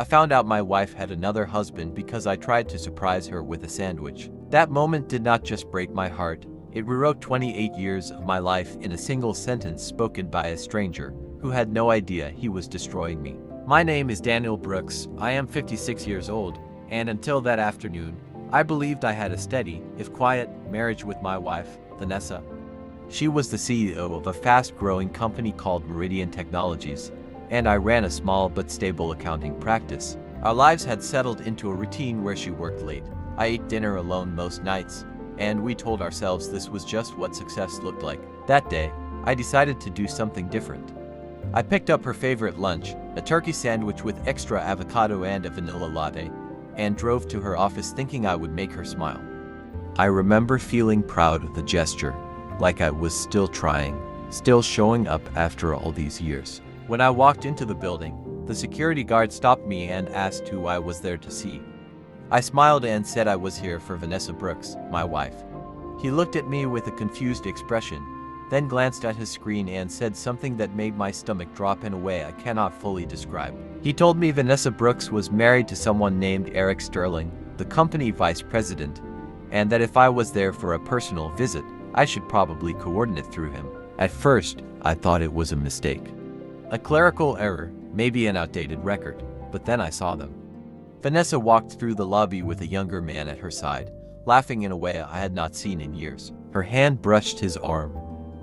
I found out my wife had another husband because I tried to surprise her with a sandwich. That moment did not just break my heart, it rewrote 28 years of my life in a single sentence spoken by a stranger who had no idea he was destroying me. My name is Daniel Brooks. I am 56 years old, and until that afternoon, I believed I had a steady, if quiet, marriage with my wife, Vanessa. She was the CEO of a fast-growing company called Meridian Technologies, and I ran a small but stable accounting practice. Our lives had settled into a routine where she worked late. I ate dinner alone most nights, and we told ourselves this was just what success looked like. That day, I decided to do something different. I picked up her favorite lunch, a turkey sandwich with extra avocado and a vanilla latte, and drove to her office thinking I would make her smile. I remember feeling proud of the gesture, like I was still trying, still showing up after all these years. When I walked into the building, the security guard stopped me and asked who I was there to see. I smiled and said I was here for Vanessa Brooks, my wife. He looked at me with a confused expression, then glanced at his screen and said something that made my stomach drop in a way I cannot fully describe. He told me Vanessa Brooks was married to someone named Eric Sterling, the company vice president, and that if I was there for a personal visit, I should probably coordinate through him. At first, I thought it was a mistake. A clerical error, maybe an outdated record, but then I saw them. Vanessa walked through the lobby with a younger man at her side, laughing in a way I had not seen in years. Her hand brushed his arm,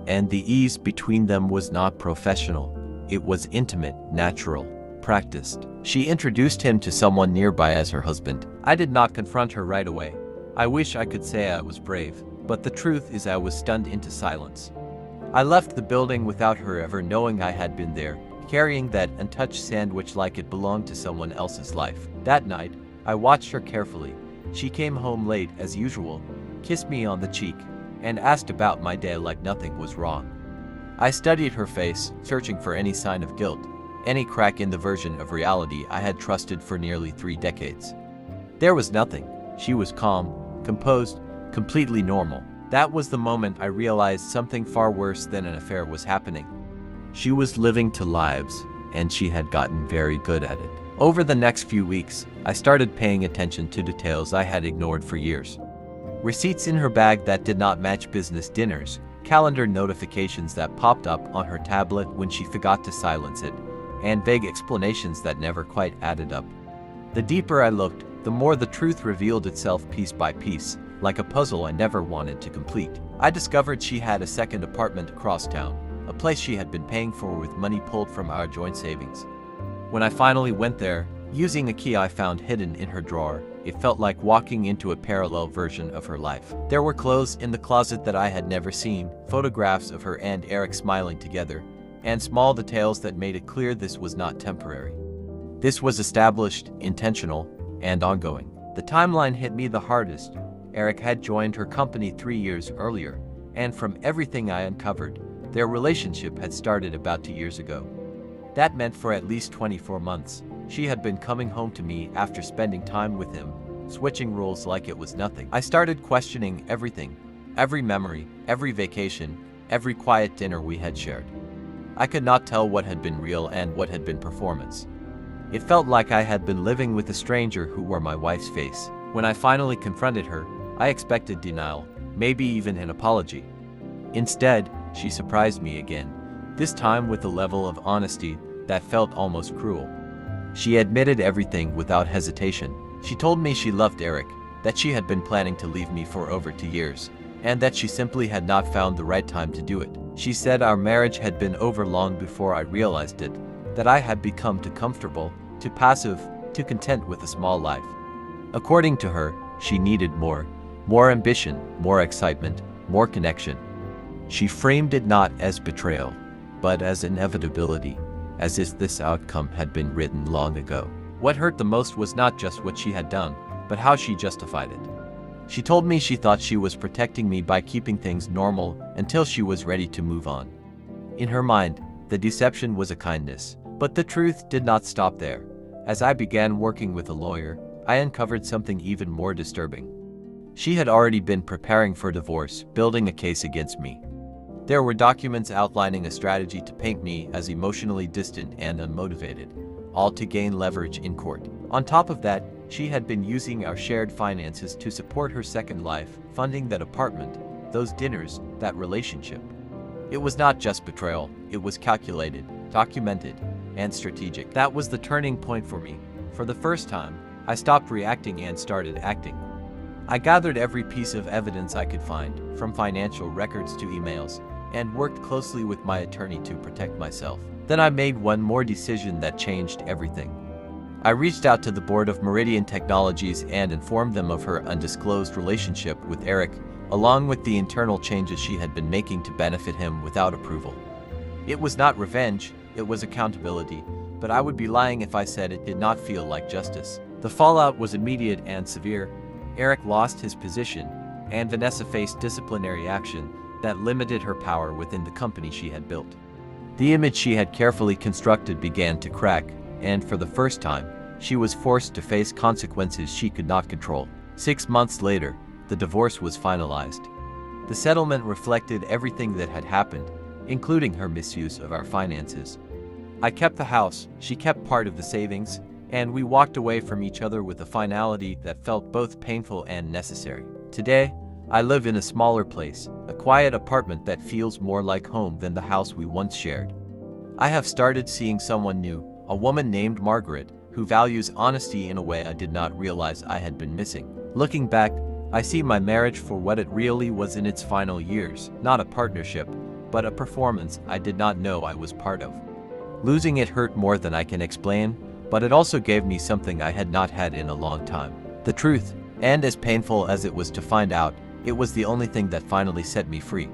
and the ease between them was not professional. It was intimate, natural, practiced. She introduced him to someone nearby as her husband. I did not confront her right away. I wish I could say I was brave, but the truth is I was stunned into silence. I left the building without her ever knowing I had been there, carrying that untouched sandwich like it belonged to someone else's life. That night, I watched her carefully. She came home late as usual, kissed me on the cheek, and asked about my day like nothing was wrong. I studied her face, searching for any sign of guilt, any crack in the version of reality I had trusted for nearly 3 decades. There was nothing. She was calm, composed, completely normal. That was the moment I realized something far worse than an affair was happening. She was living 2 lives, and she had gotten very good at it. Over the next few weeks, I started paying attention to details I had ignored for years. Receipts in her bag that did not match business dinners, calendar notifications that popped up on her tablet when she forgot to silence it, and vague explanations that never quite added up. The deeper I looked, the more the truth revealed itself piece by piece, like a puzzle I never wanted to complete. I discovered she had a second apartment across town, a place she had been paying for with money pulled from our joint savings. When I finally went there, using a key I found hidden in her drawer, it felt like walking into a parallel version of her life. There were clothes in the closet that I had never seen, photographs of her and Eric smiling together, and small details that made it clear this was not temporary. This was established, intentional, and ongoing. The timeline hit me the hardest. Eric had joined her company 3 years earlier, and from everything I uncovered, their relationship had started about 2 years ago. That meant for at least 24 months, she had been coming home to me after spending time with him, switching roles like it was nothing. I started questioning everything, every memory, every vacation, every quiet dinner we had shared. I could not tell what had been real and what had been performance. It felt like I had been living with a stranger who wore my wife's face. When I finally confronted her, I expected denial, maybe even an apology. Instead, she surprised me again, this time with a level of honesty that felt almost cruel. She admitted everything without hesitation. She told me she loved Eric, that she had been planning to leave me for over 2 years, and that she simply had not found the right time to do it. She said our marriage had been over long before I realized it, that I had become too comfortable, too passive, too content with a small life. According to her, she needed more ambition, more excitement, more connection. She framed it not as betrayal, but as inevitability, as if this outcome had been written long ago. What hurt the most was not just what she had done, but how she justified it. She told me she thought she was protecting me by keeping things normal until she was ready to move on. In her mind, the deception was a kindness, but the truth did not stop there. As I began working with a lawyer, I uncovered something even more disturbing. She had already been preparing for divorce, building a case against me. There were documents outlining a strategy to paint me as emotionally distant and unmotivated, all to gain leverage in court. On top of that, she had been using our shared finances to support her second life, funding that apartment, those dinners, that relationship. It was not just betrayal, it was calculated, documented, and strategic. That was the turning point for me. For the first time, I stopped reacting and started acting. I gathered every piece of evidence I could find, from financial records to emails, and worked closely with my attorney to protect myself. Then I made one more decision that changed everything. I reached out to the board of Meridian Technologies and informed them of her undisclosed relationship with Eric, along with the internal changes she had been making to benefit him without approval. It was not revenge, it was accountability, but I would be lying if I said it did not feel like justice. The fallout was immediate and severe. Eric lost his position, and Vanessa faced disciplinary action that limited her power within the company she had built. The image she had carefully constructed began to crack, and for the first time, she was forced to face consequences she could not control. 6 months later, the divorce was finalized. The settlement reflected everything that had happened, including her misuse of our finances. I kept the house, she kept part of the savings, and we walked away from each other with a finality that felt both painful and necessary. Today, I live in a smaller place, a quiet apartment that feels more like home than the house we once shared. I have started seeing someone new, a woman named Margaret, who values honesty in a way I did not realize I had been missing. Looking back, I see my marriage for what it really was in its final years, not a partnership, but a performance I did not know I was part of. Losing it hurt more than I can explain, but it also gave me something I had not had in a long time. The truth, and as painful as it was to find out, it was the only thing that finally set me free.